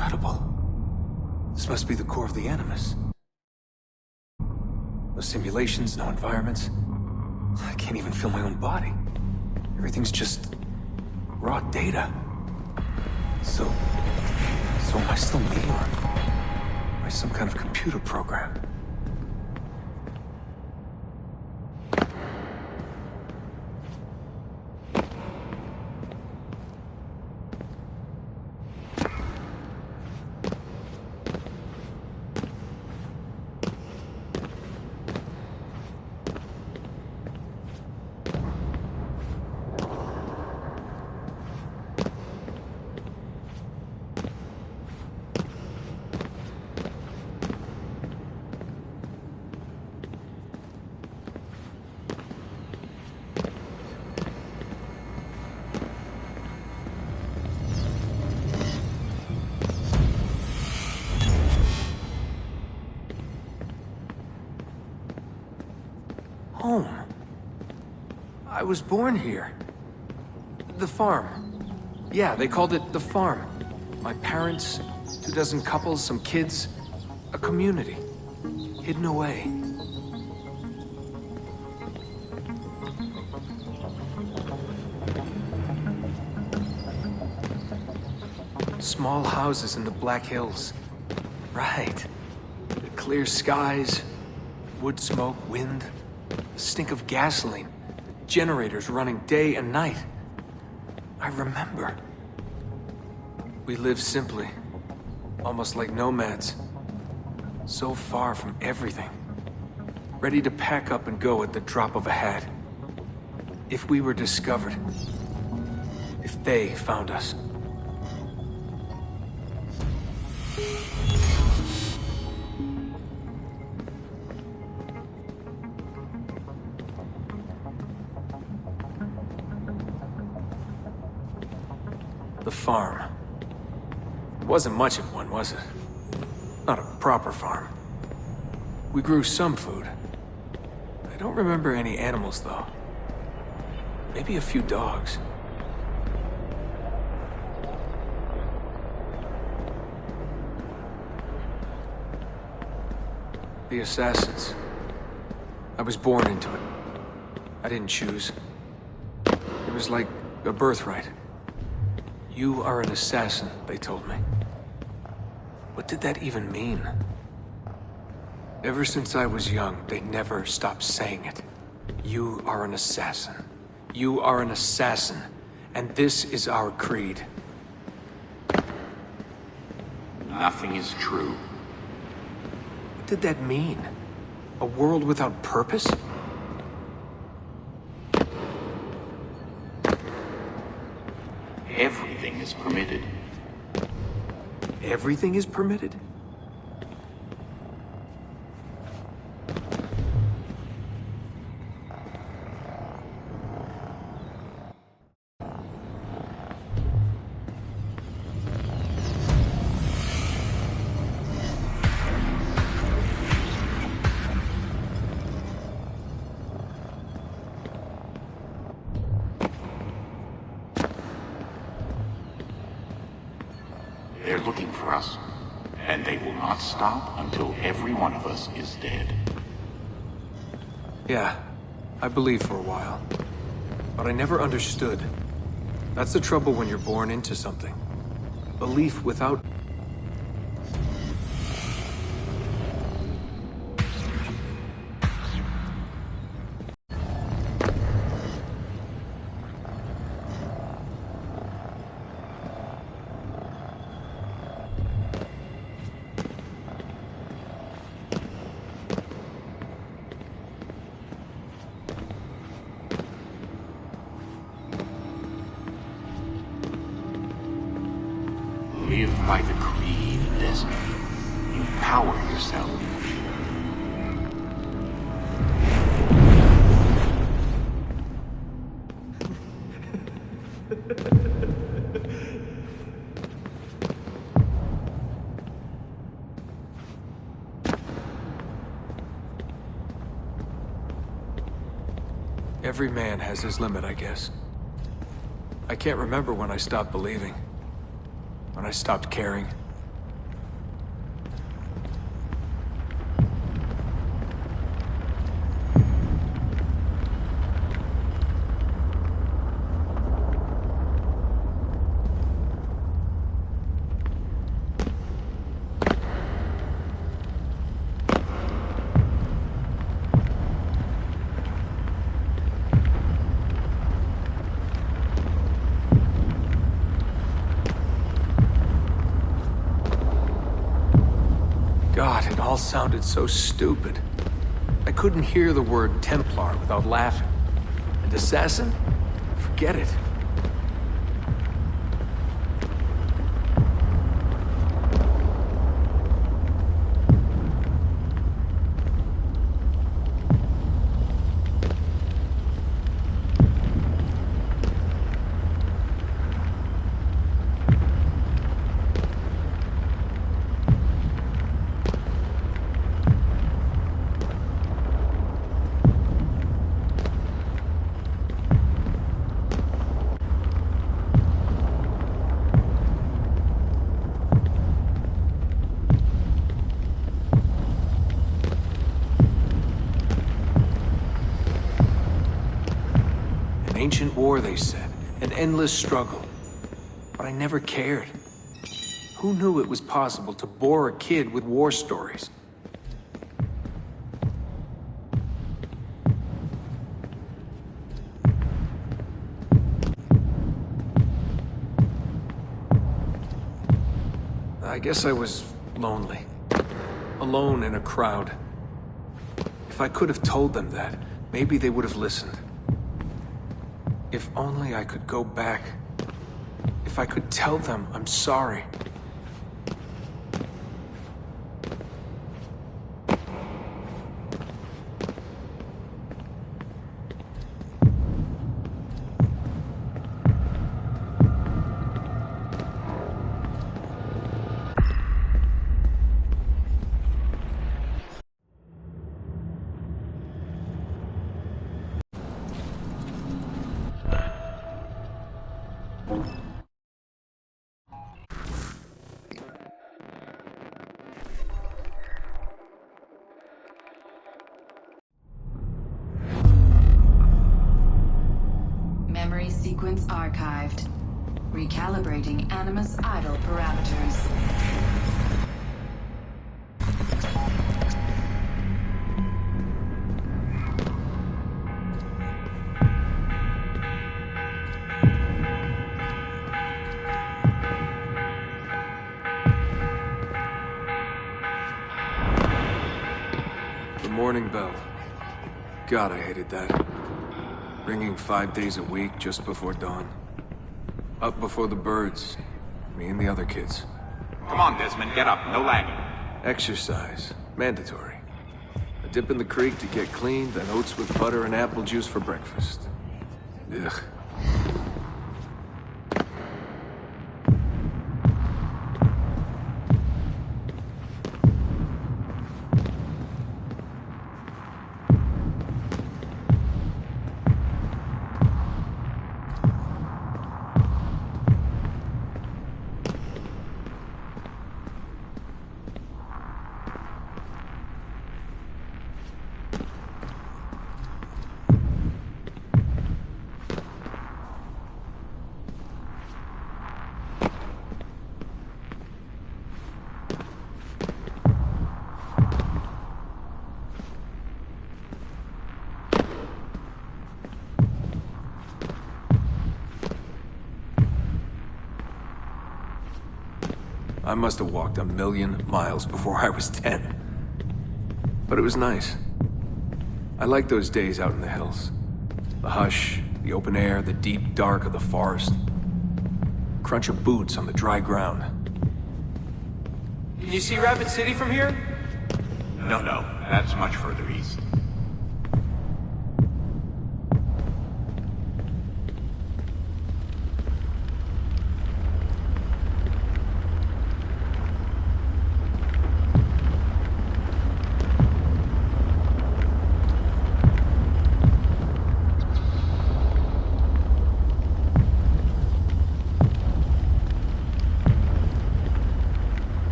incredible. This must be the core of the Animus. No simulations, no environments. I can't even feel my own body. Everything's just raw data. So am I still me, or am I some kind of computer program? Home. I was born here. The farm. Yeah, they called it the farm. My parents, 24 couples, some kids, a community. Hidden away. Small houses in the Black Hills. Right. Clear skies, wood smoke, wind. The stink of gasoline, the generators running day and night. I remember. We lived simply, almost like nomads. So far from everything. Ready to pack up and go at the drop of a hat. If we were discovered. If they found us. The farm. It wasn't much of one, was it? Not a proper farm. We grew some food. I don't remember any animals, though. Maybe a few dogs. The assassins. I was born into it. I didn't choose. It was like a birthright. You are an assassin, they told me. What did that even mean? Ever since I was young, they never stopped saying it. You are an assassin. You are an assassin. And this is our creed. Nothing is true. What did that mean? A world without purpose? Everything is permitted. Everything is permitted? They're looking for us, and they will not stop until every one of us is dead. Yeah, I believed for a while. But I never understood. That's the trouble when you're born into something. Belief without... Live by the creed, Desmond. Empower yourself. Every man has his limit, I guess. I can't remember when I stopped believing. When I stopped caring. all sounded so stupid. I couldn't hear the word Templar without laughing. And assassin? Forget it. Ancient war, they said. An endless struggle. But I never cared. Who knew it was possible to bore a kid with war stories? I guess I was lonely. Alone in a crowd. If I could have told them that, maybe they would have listened. If only I could go back. If I could tell them I'm sorry. Memory sequence archived. Recalibrating Animus idle parameters. The morning bell. God, I hated that. Ringing 5 days a week just before dawn. Up before the birds. Me and the other kids. Come on, Desmond, get up. No lagging. Exercise. Mandatory. A dip in the creek to get clean, then oats with butter and apple juice for breakfast. Ugh. I must have walked 1,000,000 miles before I was 10. But it was nice. I liked those days out in the hills. The hush, the open air, the deep dark of the forest. Crunch of boots on the dry ground. Can you see Rapid City from here? No, that's much further east.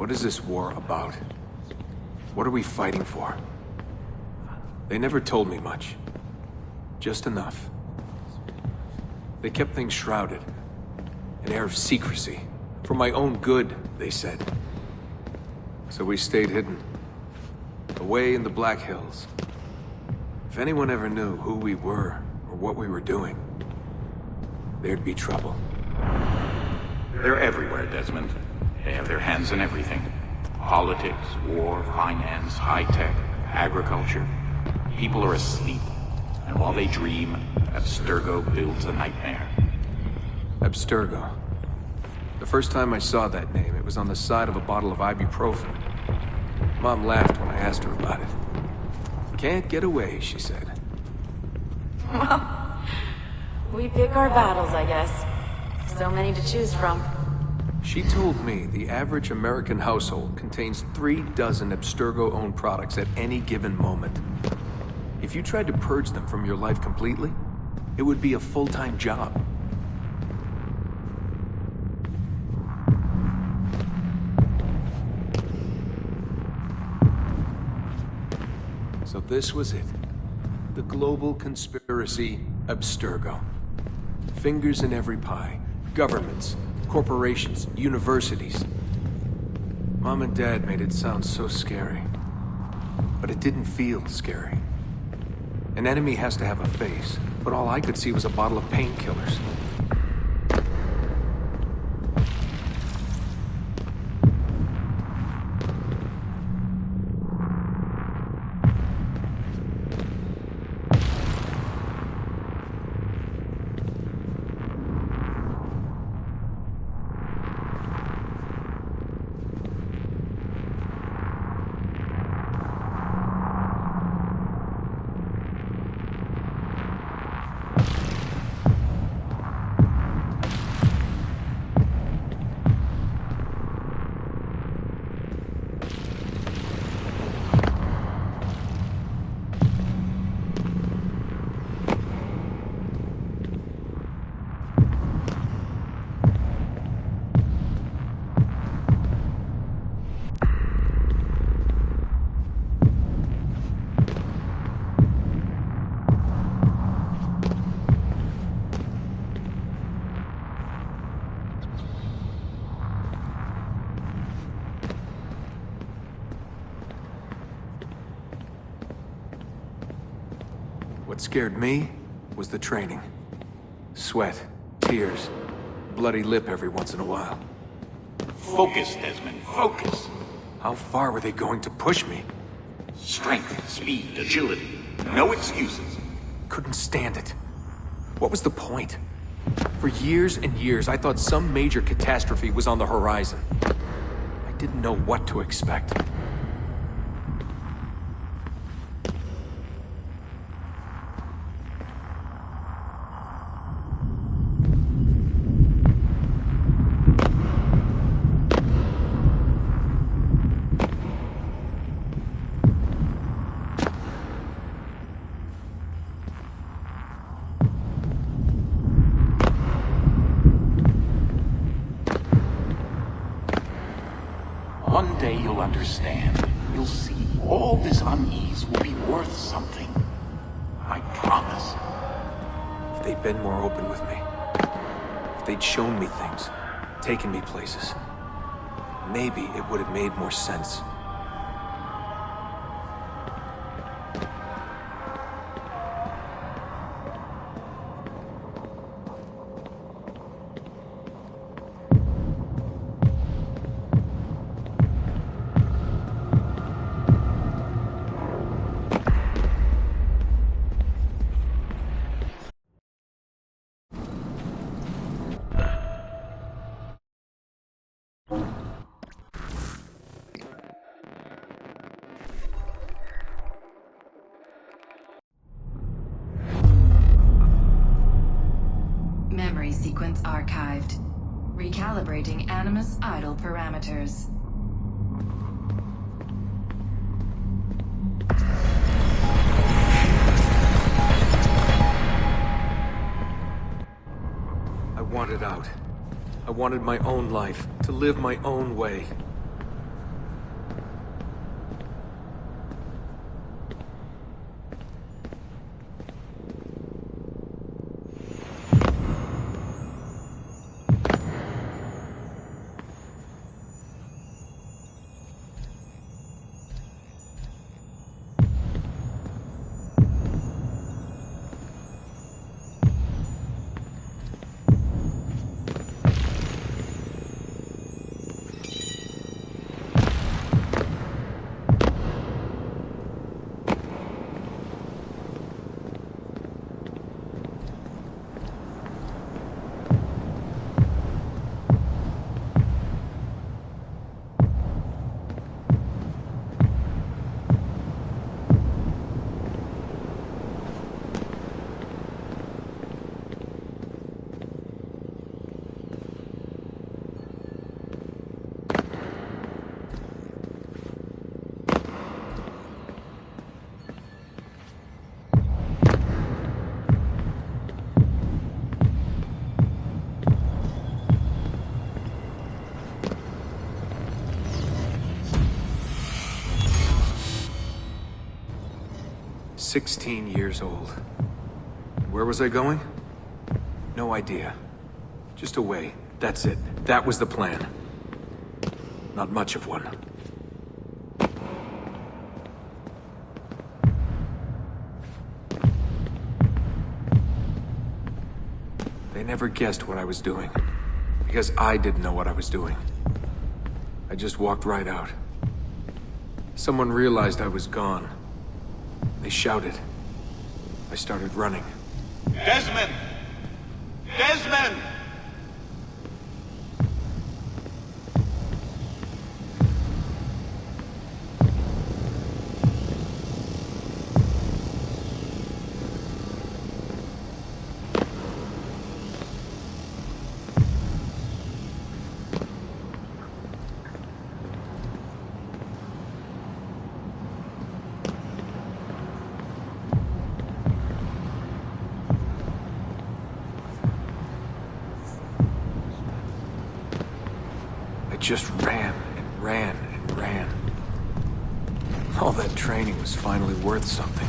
What is this war about? What are we fighting for? They never told me much. Just enough. They kept things shrouded. An air of secrecy. For my own good, they said. So we stayed hidden. Away in the Black Hills. If anyone ever knew who we were, or what we were doing, there'd be trouble. They're everywhere, Desmond. They have their hands in everything. Politics, war, finance, high-tech, agriculture. People are asleep. And while they dream, Abstergo builds a nightmare. Abstergo. The first time I saw that name, it was on the side of a bottle of ibuprofen. Mom laughed when I asked her about it. Can't get away, she said. Well, we pick our battles, I guess. So many to choose from. She told me the average American household contains 3 dozen Abstergo-owned products at any given moment. If you tried to purge them from your life completely, it would be a full-time job. So this was it. The global conspiracy, Abstergo. Fingers in every pie. Governments, corporations, universities. Mom and Dad made it sound so scary. But it didn't feel scary. An enemy has to have a face, but all I could see was a bottle of painkillers. What scared me was the training. Sweat, tears, bloody lip every once in a while. Focus, Desmond, focus. How far were they going to push me? Strength, speed, agility. No excuses. Couldn't stand it. What was the point? For years and years, I thought some major catastrophe was on the horizon. I didn't know what to expect. One day you'll understand. You'll see. All this unease will be worth something. I promise. If they'd been more open with me. If they'd shown me things. Taken me places. Maybe it would have made more sense. Memory sequence archived. Recalibrating Animus idle parameters. I wanted out. I wanted my own life, to live my own way. 16 years old. Where was I going? No idea. Just away. That's it. That was the plan. Not much of one. They never guessed what I was doing. Because I didn't know what I was doing. I just walked right out. Someone realized I was gone. They shouted. I started running. Desmond! Desmond! Just ran and ran and ran. All that training was finally worth something.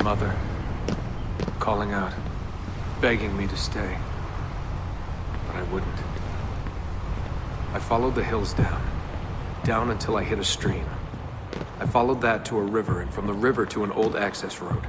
Mother, calling out, begging me to stay. But I wouldn't. I followed the hills down until I hit a stream. I followed that to a river, and from the river to an old access road.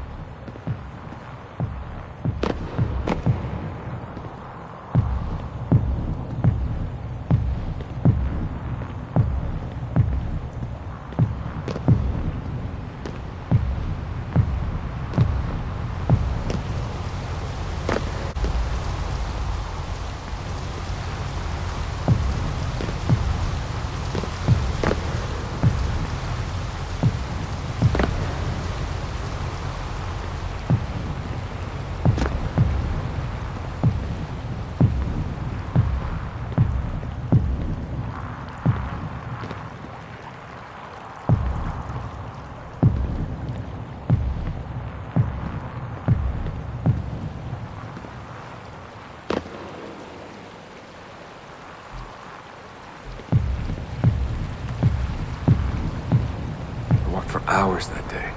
Hours that day.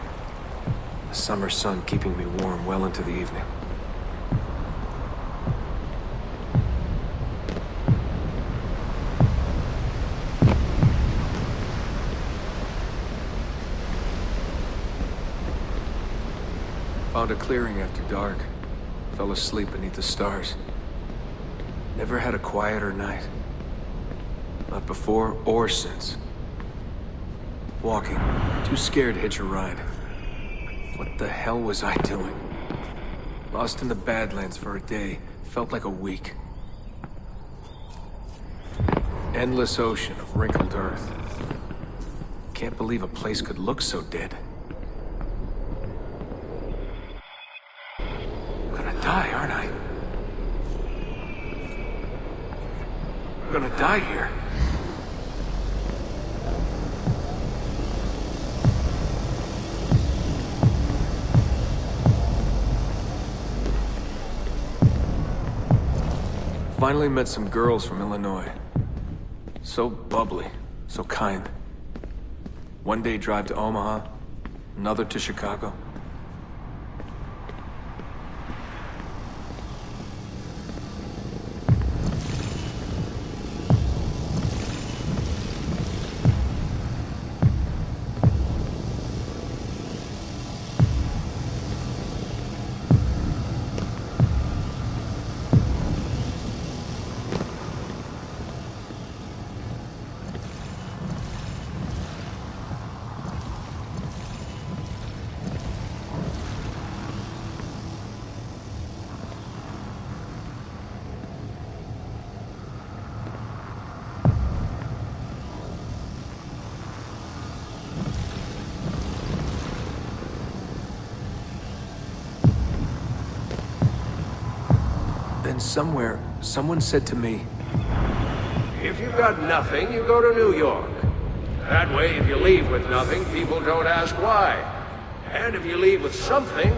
The summer sun keeping me warm well into the evening. Found a clearing after dark. Fell asleep beneath the stars. Never had a quieter night. Not before or since. Walking, too scared to hitch a ride. What the hell was I doing? Lost in the Badlands for a day, felt like a week. Endless ocean of wrinkled earth. Can't believe a place could look so dead. I'm gonna die, aren't I? I'm gonna die here. Finally met some girls from Illinois. So bubbly, so kind. One day drive to Omaha, another to Chicago. And somewhere, someone said to me, If you've got nothing, you go to New York. That way, if you leave with nothing, people don't ask why. And if you leave with something,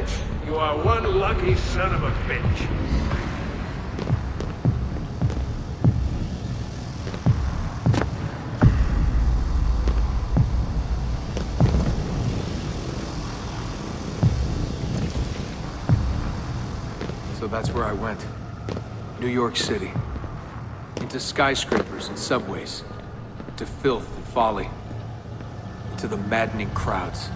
you are one lucky son of a bitch. So that's where I went. New York City. Into skyscrapers and subways. To filth and folly. To the maddening crowds.